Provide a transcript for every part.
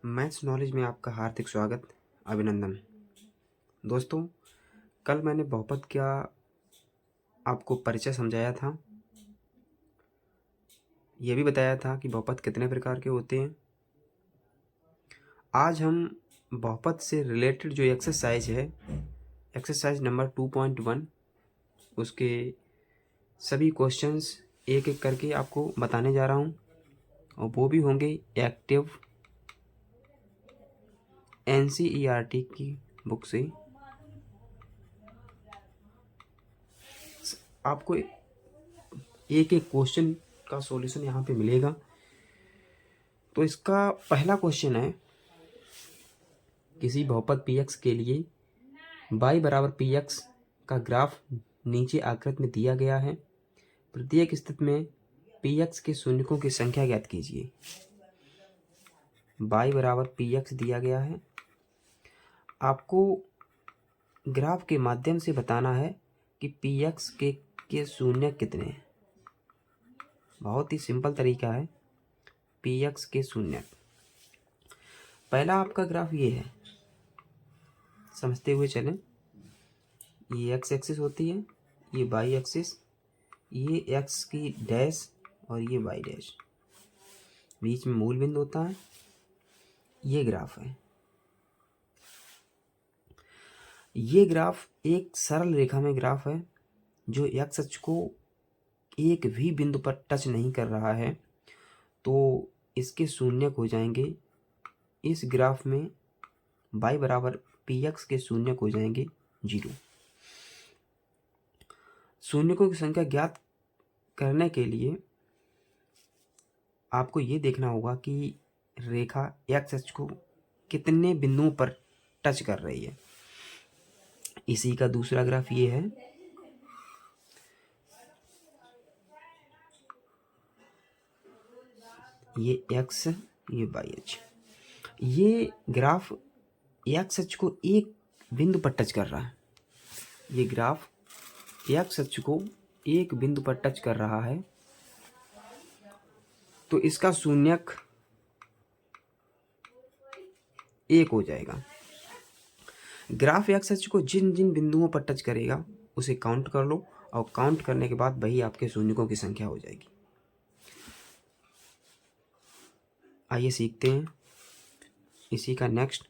Maths knowledge में आपका हार्दिक स्वागत, अभिनंदन। दोस्तों, कल मैंने बहुपद का आपको परिचय समझाया था। यह भी बताया था कि बहुपद कितने प्रकार के होते हैं। आज हम बहुपद से रिलेटेड जो एक्सरसाइज है, एक्सरसाइज नंबर 2.1, उसके सभी क्वेश्चंस एक एक करके आपको बताने जा रहा हूँ, और वो भी होंगे एक्टिव NCERT की बुक से। आपको एक एक क्वेश्चन का सॉल्यूशन यहाँ पे मिलेगा। तो इसका पहला क्वेश्चन है, किसी बहुपद px के लिए y बराबर px का ग्राफ नीचे आकृति में दिया गया है। प्रत्येक स्थिति में px के शून्यकों की संख्या ज्ञात कीजिए। y बराबर px दिया गया है। आपको ग्राफ के माध्यम से बताना है कि px के शून्य कितने हैं। बहुत ही सिंपल तरीका है। px के शून्य, पहला आपका ग्राफ ये है, समझते हुए चलें। ये x एक्सिस होती है, ये y एक्सिस, ये x की डैश और ये y डैश, बीच में मूल बिंदु होता है। ये ग्राफ है। ये ग्राफ एक सरल रेखा में ग्राफ है जो x अक्ष को एक भी बिंदु पर टच नहीं कर रहा है, तो इसके शून्यक हो जाएंगे इस ग्राफ में y बराबर px के शून्यक हो जाएंगे 0। शून्यकों की संख्या ज्ञात करने के लिए आपको ये देखना होगा कि रेखा x अक्ष को कितने बिंदुओं पर टच कर रही है। इसी का दूसरा ग्राफ ये है। ये x, ये y अक्ष। ये ग्राफ x अक्ष को एक बिंदु पर टच कर रहा है। ये ग्राफ x अक्ष को एक बिंदु पर टच कर रहा है, तो इसका शून्यक 1 हो जाएगा। ग्राफ x अक्ष को जिन जिन बिंदुओं पर टच करेगा उसे काउंट कर लो, और काउंट करने के बाद वही आपके शून्यकों की संख्या हो जाएगी। आइए सीखते हैं। इसी का नेक्स्ट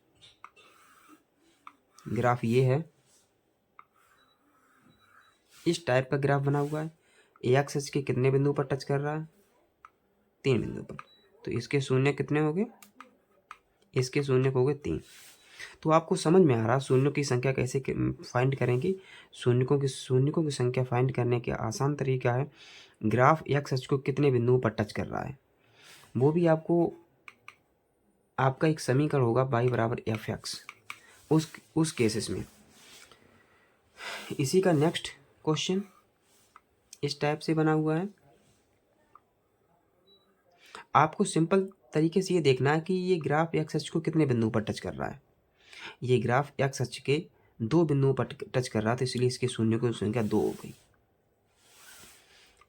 ग्राफ ये है। इस टाइप का ग्राफ बना हुआ है। x अक्ष के कितने बिंदु पर टच कर रहा है? 3 बिंदु पर। तो इसके शून्य कितने हो गए? इसके शून्य हो गए 3। तो आपको समझ में आ रहा शून्यों की संख्या कैसे फाइंड करेंगे। शून्यकों की संख्या फाइंड करने का आसान तरीका है, ग्राफ x अक्ष को कितने बिंदुओं पर टच कर रहा है, वो भी आपका एक समीकरण होगा y बराबर fx उस केसेस में। इसी का नेक्स्ट क्वेश्चन इस टाइप से बना हुआ है। आपको सिंपल तरीके से ये देखना है कि ये ग्राफ x अक्ष को कितने बिंदुओं पर टच कर रहा है। ये ग्राफ x अक्ष के 2 बिंदुओं पर टच कर रहा है, तो इसलिए इसके शून्य की संख्या 2 हो गई।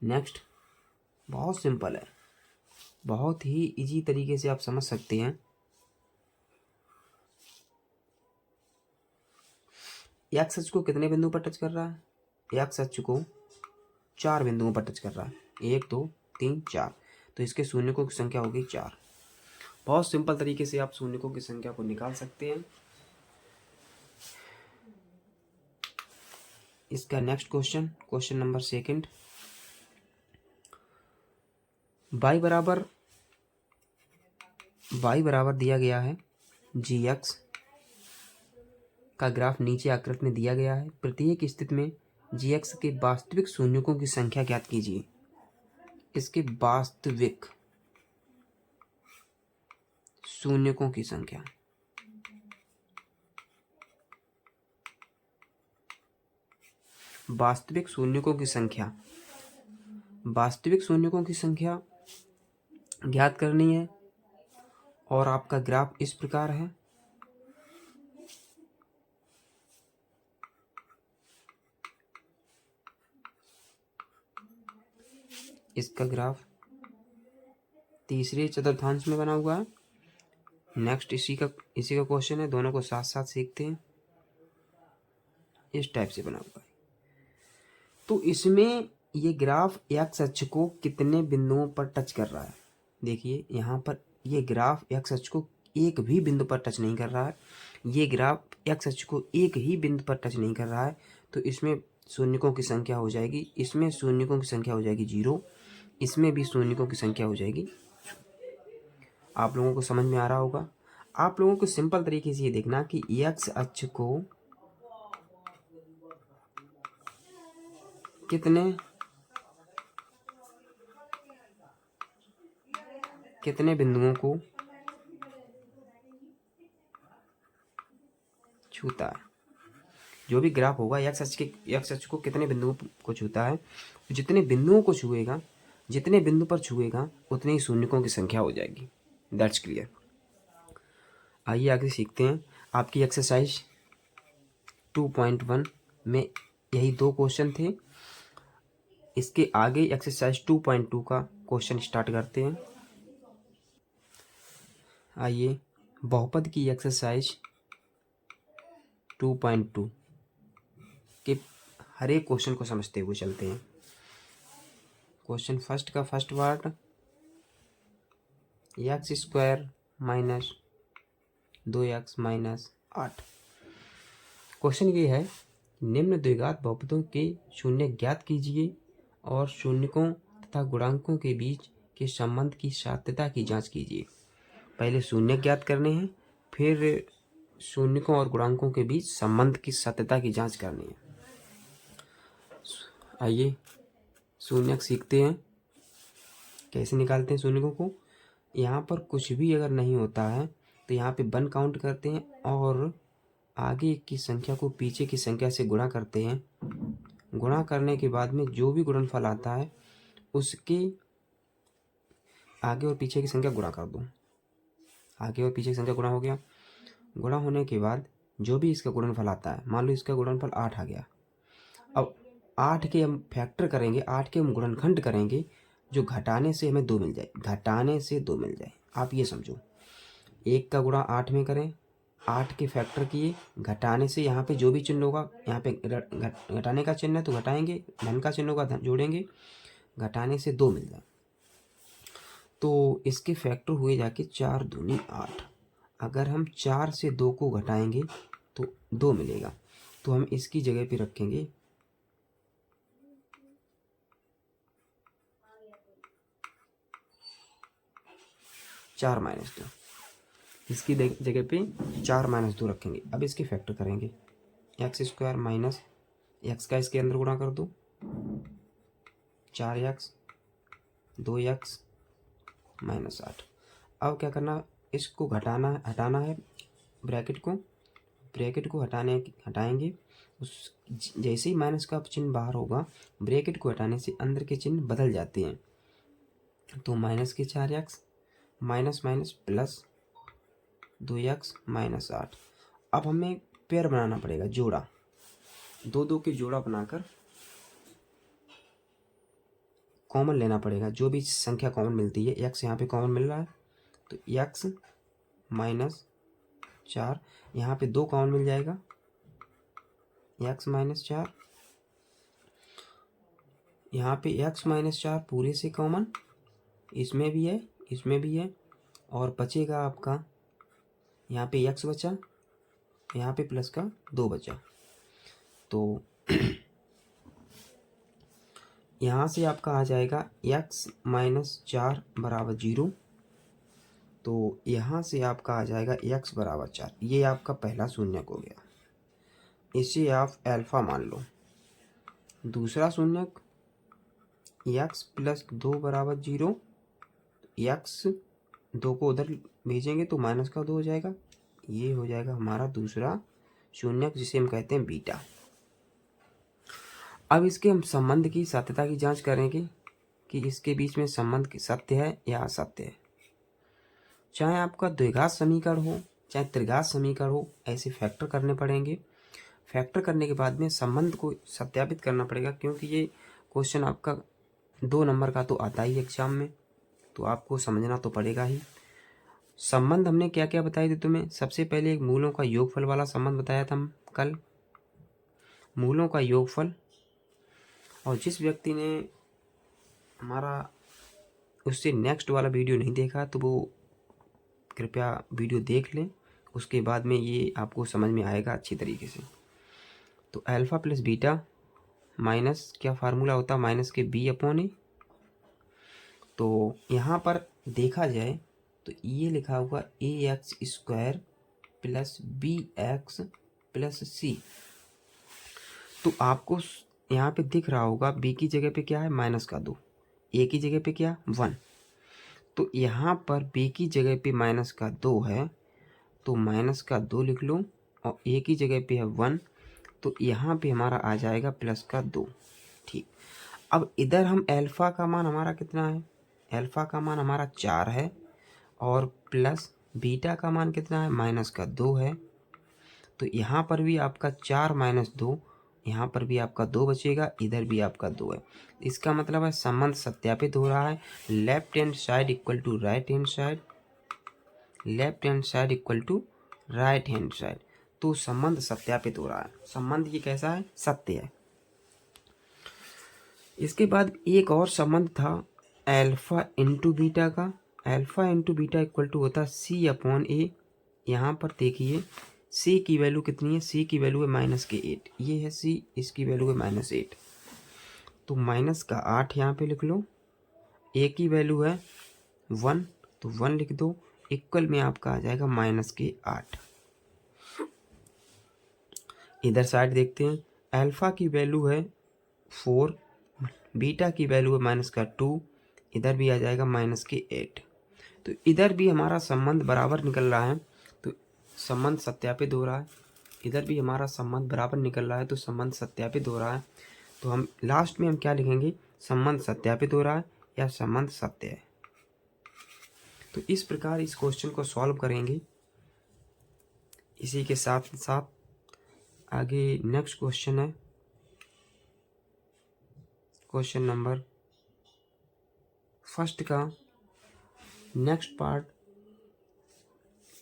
नेक्स्ट, बहुत सिंपल है, बहुत ही इजी तरीके से आप समझ सकते हैं। x अक्ष को कितने बिंदुओं पर टच कर रहा है? x अक्ष को 4 बिंदुओं पर टच कर रहा है, 1 2 3 4, तो इसके शून्यकों की संख्या होगी 4। बहुत सिंपल तरीके से आप शून्यकों की संख्या को निकाल सकते हैं। इसका नेक्स्ट क्वेश्चन नंबर 2, y बराबर दिया गया है gx का ग्राफ नीचे आकृति में दिया गया है। प्रत्येक स्थिति में gx के वास्तविक शून्यकों की संख्या ज्ञात कीजिए। इसके वास्तविक शून्यकों की संख्या, वास्तविक शून्यकों की संख्या, वास्तविक शून्यकों की संख्या ज्ञात करनी है। और आपका ग्राफ इस प्रकार है। इसका ग्राफ तीसरे चतुर्थांश में बना हुआ है। नेक्स्ट इसी का क्वेश्चन है, दोनों को साथ साथ सीखते हैं। इस टाइप से बना हुआ है। तो इसमें ये ग्राफ एक्स अक्ष को कितने बिंदुओं पर टच कर रहा है। देखिए यहाँ पर ये ग्राफ एक्स अक्ष को एक भी बिंदु पर टच नहीं कर रहा है। ये ग्राफ एक्स अक्ष को एक ही बिंदु पर टच नहीं कर रहा है। तो इसमें शून्यकों की संख्या हो जाएगी, इसमें शून्यकों की संख्या हो जाएगी 0, इसमें भी शून्यकों की संख्या हो जाएगी। आप लोगों को समझ में आ रहा होगा। आप लोगों को सिंपल तरीके से ये देखना कि एक्स अक्ष को कितने बिंदुओं को छूता है। जो भी ग्राफ होगा एक्स अक्ष को कितने बिंदुओं को छूता है। जितने बिंदुओं को छुएगा, जितने बिंदु पर छुएगा, उतने ही शून्यकों की संख्या हो जाएगी। That's clear. आइए आगे सीखते हैं। आपकी एक्सरसाइज 2.1 में यही 2 क्वेश्चन थे। इसके आगे एक्सरसाइज 2.2 का क्वेश्चन स्टार्ट करते हैं। आइए बहुपद की एक्सरसाइज 2.2 के हर एक क्वेश्चन को समझते हुए चलते हैं। क्वेश्चन फर्स्ट का first part, x² minus 2x minus 8। Question ये है, निम्न द्विघात बहुपदों के शून्य ज्ञात कीजिए और शून्यकों तथा गुणांकों के बीच के संबंध की सात्यता की जांच कीजिए। पहले शून्य ज्ञात करने हैं, फिर शून्यकों और गुणांकों के बीच संबंध की सत्यता की जांच करनी है। आइए शून्यक सीखते हैं, कैसे निकालते हैं शून्यकों को। यहाँ पर कुछ भी अगर नहीं होता है तो यहाँ पे 1 काउंट करते हैं और आगे की संख्या को पीछे की संख्या से गुणा करते हैं। गुणा करने के बाद में जो भी गुणनफल आता है उसके आगे और पीछे की संख्या गुणा कर दो। आगे और पीछे की संख्या गुणा हो गया। गुणा होने के बाद जो भी इसका गुणनफल आता है, मान लो इसका गुणनफल 8 आ गया। अब 8 के हम फैक्टर करेंगे, 8 के हम गुणनखंड करेंगे, जो घटाने से हमें 2 मिल जाए। घटाने से 2 मिल जाए, आप ये समझो। 1 का गुणा 8 में करें, 8 के फैक्टर किए, घटाने से यहाँ पे जो भी चिन्ह होगा, यहाँ पे घटाने का चिन्ह है तो घटाएंगे, धन का चिन्ह होगा जोड़ेंगे, घटाने से 2 मिल जाए। तो इसके फैक्टर हुए जाके 4 दूनी 8। अगर हम 4 से 2 को घटाएंगे तो 2 मिलेगा। तो हम इसकी जगह पे रखेंगे 4 माइनस 2। इसकी जगह पे 4 माइनस 2 रखेंगे। अब इसके फैक्टर करेंगे, x² माइनस x का इसके अंदर गुणा कर दो, 4x 2x माइनस 8। अब क्या करना, इसको हटाना है ब्रैकेट को हटाएंगे। उस जैसे ही माइनस का चिन्ह बाहर होगा, ब्रैकेट को हटाने से अंदर के चिन्ह बदल जाते हैं। तो माइनस के 4x minus minus plus 2x minus 8। अब हमें पेयर बनाना पड़ेगा, जोड़ा, 2 के जोड़ा बनाकर कॉमन लेना पड़ेगा। जो भी संख्या कॉमन मिलती है, x यहाँ पे कॉमन मिल रहा है तो x माइनस 4, यहाँ पे 2 कॉमन मिल जाएगा, x माइनस 4, यहाँ पे x माइनस 4 पूरे से कॉमन, इसमें भी है, इसमें भी है, और बचेगा आपका यहाँ पे x बचा, यहाँ पे प्लस का 2 बचा। तो यहाँ से आपका आ जाएगा x माइनस 4 बराबर 0। तो यहाँ से आपका आ जाएगा x बराबर 4। ये आपका पहला शून्यक हो गया, इसे आप अल्फा मान लो। दूसरा शून्यक x प्लस 2 बराबर 0, x 2 को उधर भेजेंगे तो माइनस का 2 हो जाएगा। ये हो जाएगा हमारा दूसरा शून्यक, जिसे हम कहते हैं बीटा। अब इसके हम संबंध की सत्यता की जांच करेंगे कि इसके बीच में संबंध सत्य है या असत्य है। चाहे आपका द्विघात समीकरण हो, चाहे त्रिघात समीकरण हो, ऐसे फैक्टर करने पड़ेंगे। फैक्टर करने के बाद में संबंध को सत्यापित करना पड़ेगा, क्योंकि ये क्वेश्चन आपका 2 नंबर का तो आता ही एग्जाम में, तो आपको समझना तो पड़ेगा ही। संबंध हमने क्या क्या बताए थे तुम्हें? सबसे पहले एक मूलों का योगफल वाला संबंध बताया था हम कल, मूलों का योगफल। और जिस व्यक्ति ने हमारा उससे नेक्स्ट वाला वीडियो नहीं देखा तो वो कृपया वीडियो देख लें, उसके बाद में ये आपको समझ में आएगा अच्छी तरीके से। तो अल्फ़ा प्लस बीटा माइनस क्या फार्मूला होता है, माइनस के बी अपॉन ए। तो यहाँ पर देखा जाए तो ये लिखा हुआ a x square plus b x plus c. तो आपको यहाँ पे दिख रहा होगा बी की जगह पे क्या है, माइनस का 2, ए की जगह पे क्या, 1। तो यहाँ पर बी की जगह पे माइनस का 2 है, तो माइनस का 2 लिख लो, और ए की जगह पे है 1, तो यहाँ पे हमारा आ जाएगा प्लस का 2। ठीक, अब इधर हम अल्फ़ा का मान हमारा कितना है, अल्फ़ा का मान हमारा 4 है, और प्लस बीटा का मान कितना है, माइनस का 2 है। तो यहाँ पर भी आपका 4 माइनस 2, यहाँ पर भी आपका 2 बचेगा, इधर भी आपका 2 है। इसका मतलब है संबंध सत्यापित हो रहा है। Left hand side equal to right hand side, left hand side equal to right hand side. तो संबंध सत्यापित हो रहा है। संबंध ये कैसा है, सत्य है। इसके बाद एक और संबंध था अल्फ़ा इंटू बीटा का। Alpha into beta equal to होता है सी अपॉन ए। यहाँ पर देखिए सी की वैल्यू कितनी है, सी की वैल्यू है माइनस के 8, ये है सी, इसकी वैल्यू है -8। तो माइनस का 8 यहाँ पे लिख लो, ए की वैल्यू है 1, तो 1 लिख दो, इक्वल में आपका आ जाएगा माइनस के 8। इधर साइड देखते हैं, अल्फ़ा की वैल्यू है 4, बीटा की वैल्यू है माइनस का 2, इधर भी आ जाएगा माइनस के 8। तो इधर भी हमारा संबंध बराबर निकल रहा है, तो संबंध सत्यापित हो रहा है। इधर भी हमारा संबंध बराबर निकल रहा है, तो संबंध सत्यापित हो रहा है। तो हम लास्ट में हम क्या लिखेंगे, संबंध सत्यापित हो रहा है या संबंध सत्य है। तो इस प्रकार इस क्वेश्चन को सॉल्व करेंगे। इसी के साथ साथ आगे नेक्स्ट क्वेश्चन है, क्वेश्चन नंबर फर्स्ट का नेक्स्ट पार्ट।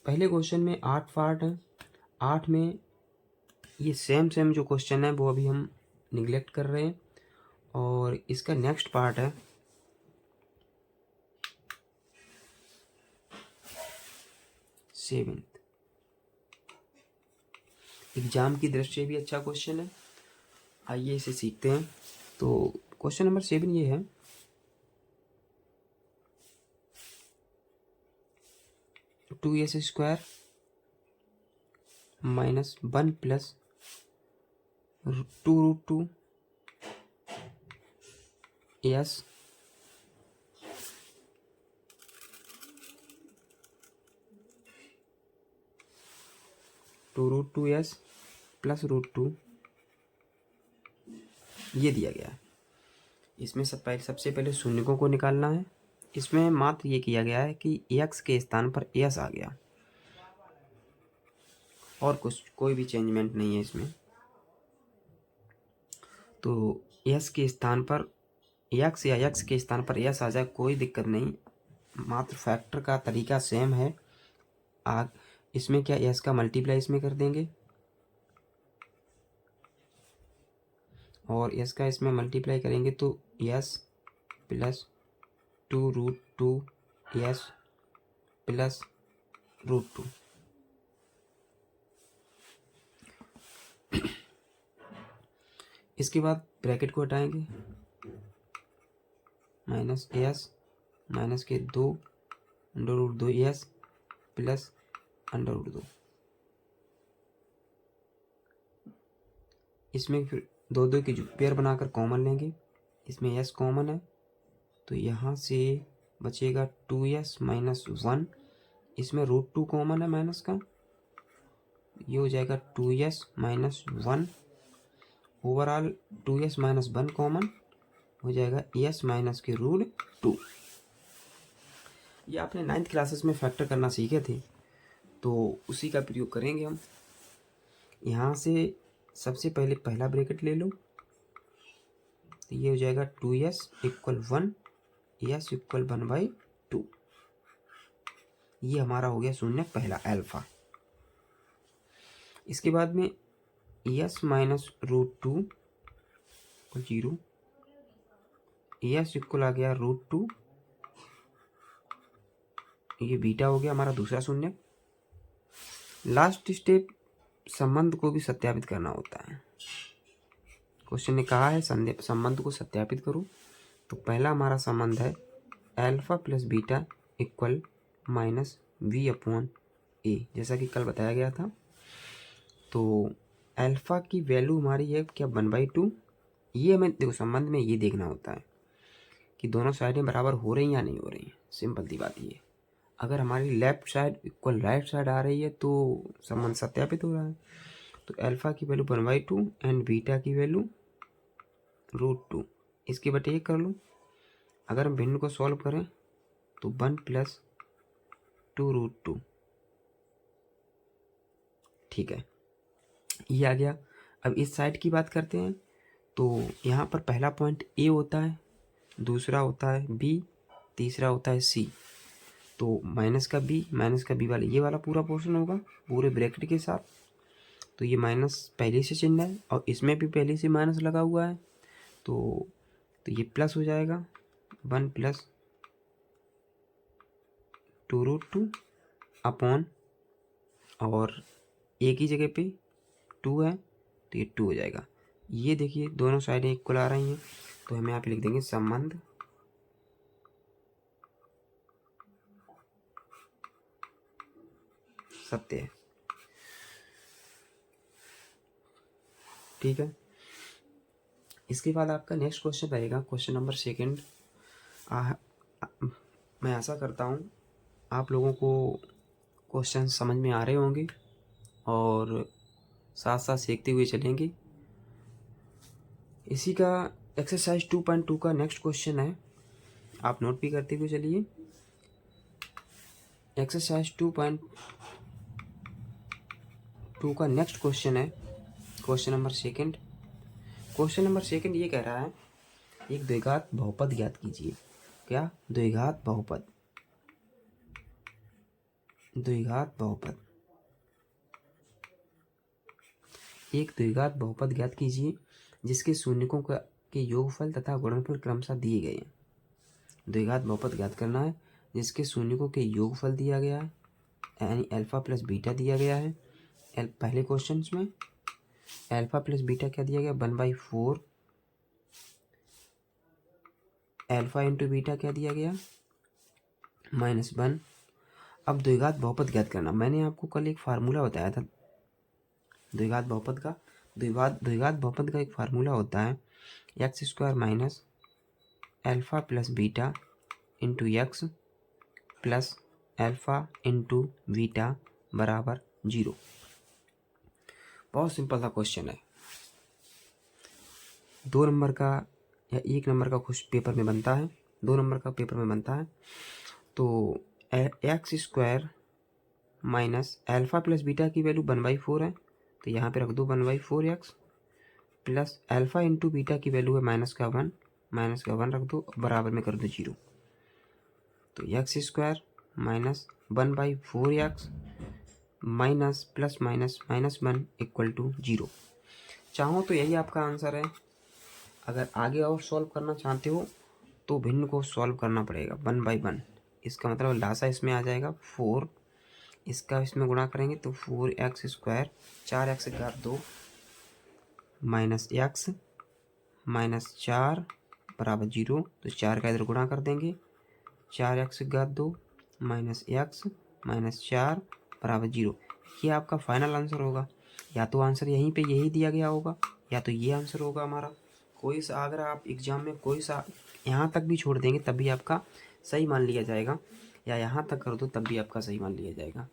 पहले क्वेश्चन में 8 पार्ट है, 8 में ये सेम जो क्वेश्चन है वो अभी हम निगलेक्ट कर रहे हैं, और इसका नेक्स्ट पार्ट है 7। एग्जाम की दृष्टि से भी अच्छा क्वेश्चन है, आइए इसे सीखते हैं। तो क्वेश्चन नंबर 7 ये है, 2s square minus 1 plus 2√2 s 2√2s plus √2 ये दिया गया है। इसमें सबसे पहले शून्यकों को निकालना है। इसमें मात्र ये किया गया है कि x के स्थान पर s आ गया, और कोई भी चेंजमेंट नहीं है इसमें। तो s के स्थान पर x या x के स्थान पर s आ जाए, कोई दिक्कत नहीं, मात्र फैक्टर का तरीका सेम है। इसमें क्या s का मल्टीप्लाई इसमें कर देंगे, और s का इसमें मल्टीप्लाई करेंगे तो s प्लस 2√2s प्लस √2। इसके बाद ब्रैकेट को हटाएंगे, माइनस एस माइनस के 2 √2s प्लस √2। इसमें फिर दो की जो पेयर बनाकर कॉमन लेंगे, इसमें s कॉमन है, तो यहाँ से बचेगा 2s माइनस 1, इसमें √2 कॉमन है माइनस का, ये हो जाएगा 2s minus 1, overall 2s minus 1 common हो जाएगा s माइनस के √2। ये आपने 9th क्लासेस में फैक्टर करना सीखे थे, तो उसी का प्रयोग करेंगे हम। यहाँ से सबसे पहले पहला ब्रैकेट ले लो, तो ये हो जाएगा 2s इक्वल 1, s इक्वल 1/2। ये हमारा हो गया शून्यक पहला अल्फा। इसके बाद में yes minus root two 0, yes equal आ गया रूट टू, ये बीटा हो गया हमारा दूसरा शून्यक। लास्ट स्टेप संबंध को भी सत्यापित करना होता है। क्वेश्चन ने कहा है संबंध को सत्यापित करो, तो पहला हमारा संबंध है alpha plus beta equal minus b upon a, जैसा कि कल बताया गया था। तो अल्फा की वैल्यू हमारी है क्या 1/2। ये हमें देखो संबंध में ये देखना होता है कि दोनों साइडें बराबर हो रही हैं या नहीं हो रही हैं। सिंपल सी बात ये, अगर हमारी left side equal right side आ रही है तो संबंध सत्यापित हो रहा है। तो अल्फा की वैल्यू 1/2 एंड बीटा की वैल्यू √2, इसके बटे एक कर लो। अगर हम भिन्न को सॉल्व करें तो 1 + 2√2, ठीक है, ये आ गया। अब इस साइड की बात करते हैं, तो यहाँ पर पहला पॉइंट ए होता है, दूसरा होता है बी, तीसरा होता है सी। तो माइनस का बी वाला ये वाला पूरा पोर्शन होगा पूरे ब्रैकेट के साथ। तो ये माइनस पहले से चिन्ह है और इसमें भी पहले से माइनस लगा हुआ है, तो ये प्लस हो जाएगा 1 + 2√2 अपॉन, और ए की जगह पे 2 है तो ये 2 हो जाएगा। ये देखिए दोनों साइडें इक्वल आ रही हैं, तो हम यहाँ पे लिख देंगे संबंध सत्य है, ठीक है। इसके बाद आपका नेक्स्ट क्वेश्चन रहेगा क्वेश्चन नंबर 2। मैं आशा करता हूँ आप लोगों को क्वेश्चन समझ में आ रहे होंगे और साथ साथ सीखते हुए चलेंगे। इसी का एक्सरसाइज 2.2 का नेक्स्ट क्वेश्चन है, आप नोट भी करते हुए चलिए। एक्सरसाइज 2.2 का नेक्स्ट क्वेश्चन है क्वेश्चन नंबर 2। क्वेश्चन नंबर 2 ये कह रहा है एक द्विघात बहुपद ज्ञात कीजिए। क्या? द्विघात बहुपद एक द्विघात बहुपद ज्ञात कीजिए जिसके शून्यकों के योगफल तथा गुणनफल क्रमशः दिए गए हैं। द्विघात बहुपद ज्ञात करना है जिसके शून्यकों के योगफल दिया गया है, यानी अल्फा प्लस बीटा दिया गया है। पहले क्वेश्चन में अल्फा प्लस बीटा क्या दिया गया 1/4, अल्फा इंटू बीटा क्या दिया गया -1। अब द्विघात बहुपद ज्ञात करना, मैंने आपको कल एक फार्मूला बताया था द्विघात बहुपद का। द्विघात बहुपद का एक फार्मूला होता है x² - alpha plus beta into x plus alpha into beta बराबर 0। बहुत सिंपल सा क्वेश्चन है, 2 नंबर का या 1 नंबर का कुछ पेपर में बनता है, 2 नंबर का पेपर में बनता है। तो x² - अल्फा प्लस बीटा की वैल्यू 1/4 है, तो यहाँ पे रख दो 1/4x plus alpha into beta की वैल्यू है -1 रख दो, बराबर में कर दो 0। तो x² - 1/4x minus plus minus -1 equal to 0। चाहो तो यही आपका आंसर है। अगर आगे और सॉल्व करना चाहते हो तो भिन्न को सॉल्व करना पड़ेगा 1/1। इसका मतलब लासा इसमें आ जाएगा 4, इसका इसमें गुणा करेंगे तो 4x², 4x घात 2 माइनस x माइनस 4 बराबर 0। तो 4 का इधर गुणा कर देंगे, 4x घात 2 माइनस x माइनस 4 बराबर 0। ये आपका फाइनल आंसर होगा। या तो आंसर यहीं पे यही दिया गया होगा, या तो ये आंसर होगा हमारा। कोई सा अगर आप एग्जाम में कोई सा यहाँ तक भी छोड़ देंगे तब भी आपका सही मान लिया जाएगा, या यहाँ तक कर दो तब भी आपका सही मान लिया जाएगा,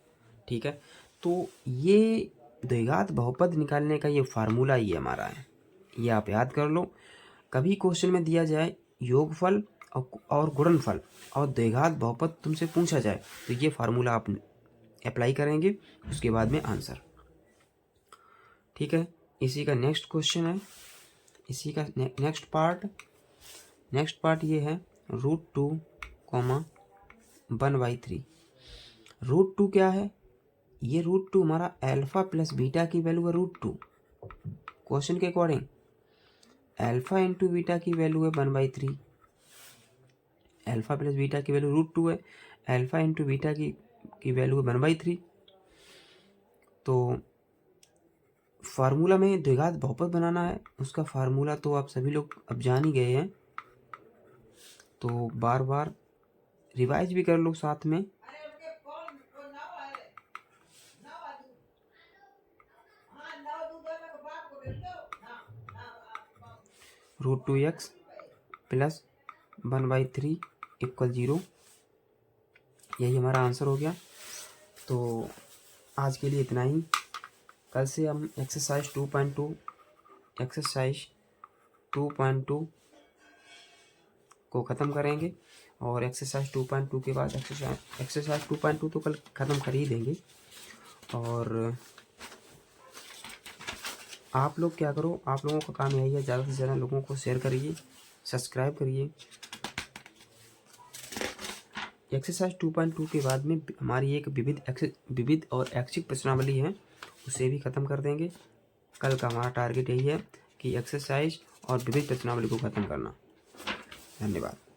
ठीक है। तो ये द्विघात बहुपद निकालने का ये फार्मूला ही हमारा है, ये आप याद कर लो। कभी क्वेश्चन में दिया जाए योगफल और गुणनफल और द्विघात बहुपद तुमसे पूछा जाए तो ये फार्मूला आप अप्लाई करेंगे, उसके बाद में आंसर, ठीक है। इसी का नेक्स्ट क्वेश्चन है, इसी का नेक्स्ट पार्ट ये है √2, 1/3। √2 क्या है? ये √2 हमारा अल्फ़ा प्लस बीटा की वैल्यू है √2। क्वेश्चन के अकॉर्डिंग अल्फ़ा इंटू बीटा की वैल्यू है 1/3। अल्फ़ा प्लस बीटा की वैल्यू √2 है, अल्फ़ा इंटू बीटा की वैल्यू है 1/3। तो फार्मूला में द्विघात बहुपद बनाना है, उसका फार्मूला तो आप सभी लोग अब जान ही गए हैं, तो बार बार रिवाइज भी कर लो साथ में। √2x प्लस 1/3 = 0, यही हमारा आंसर हो गया। तो आज के लिए इतना ही। कल से हम एक्सरसाइज 2.2 को ख़त्म करेंगे, और एक्सरसाइज 2.2 के बाद एक्सरसाइज 2.2 तो कल ख़त्म कर ही देंगे। और आप लोग क्या करो, आप लोगों का काम यही है, ज़्यादा से ज़्यादा लोगों को शेयर करिए, सब्सक्राइब करिए। एक्सरसाइज 2.2 के बाद में हमारी एक विविध और ऐच्छिक प्रश्नावली है, उसे भी ख़त्म कर देंगे। कल का हमारा टारगेट यही है कि एक्सरसाइज और विविध प्रश्नावली को ख़त्म करना। धन्यवाद।